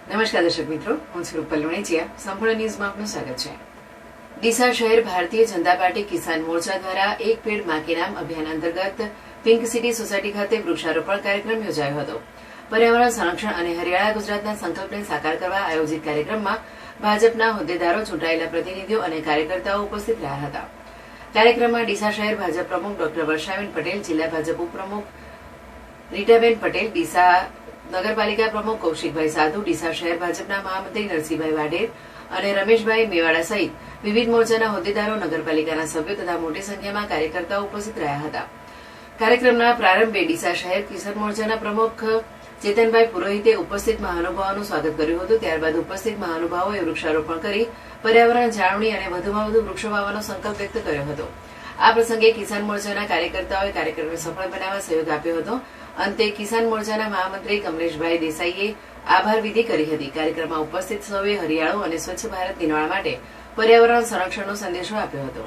નમસ્કાર દર્શક મિત્રો, હું છું રૂપલ વણેચિયા. સંપૂર્ણ ન્યૂઝમાં આપનું સ્વાગત છે. ડીસા શહેર ભારતીય જનતા પાર્ટી કિસાન મોરચા દ્વારા એક પેડ માં કે નામ અભિયાન અંતર્ગત પિંક સિટી સોસાયટી ખાતે વૃક્ષારોપણ કાર્યક્રમ યોજાયો હતો. પર્યાવરણ સંરક્ષણ અને હરિયાળા ગુજરાતના સંકલ્પને સાકાર કરવા આયોજિત કાર્યક્રમમાં ભાજપના હોદ્દેદારો, ચૂંટાયેલા પ્રતિનિધિઓ અને કાર્યકર્તાઓ ઉપસ્થિત રહ્યા હતા. કાર્યક્રમમાં ડીસા શહેર ભાજપ પ્રમુખ ડોક્ટર વર્ષાબેન પટેલ, જિલ્લા ભાજપ ઉપપ્રમુખ રીટાબેન પટેલ, ડીસા નગરપાલિકા પ્રમુખ કૌશિકભાઈ સાધુ, ડીસા શહેર ભાજપના મહામંત્રી નરસિંહભાઈ વાઢેર અને રમેશભાઈ મેવાડા સહિત વિવિધ મોરચાના હોદ્દેદારો, નગરપાલિકાના સભ્યો તથા મોટી સંખ્યામાં કાર્યકર્તાઓ ઉપસ્થિત રહ્યા હતા. કાર્યક્રમના પ્રારંભે ડીસા શહેર કિસાન મોરચાના પ્રમુખ ચેતનભાઈ પુરોહિતે ઉપસ્થિત મહાનુભાવોનું સ્વાગત કર્યું હતું. ત્યારબાદ ઉપસ્થિત મહાનુભાવોએ વૃક્ષારોપણ કરી પર્યાવરણ જાળવણી અને વધુમાં વધુ વૃક્ષો વાવવાનો સંકલ્પ વ્યક્ત કર્યો હતો. આ પ્રસંગે કિસાન મોરચાના કાર્યકર્તાઓએ કાર્યક્રમને સફળ બનાવવા સહયોગ આપ્યો હતો. અંતે કિસાન મોરચાના મહામંત્રી કમલેશભાઈ દેસાઈએ આભાર વિધિ કરી હતી. કાર્યક્રમમાં ઉપસ્થિત સૌએ હરિયાળો અને સ્વચ્છ ભારત નિર્માણ માટે પર્યાવરણ સંરક્ષણનો સંદેશો આપ્યો હતો.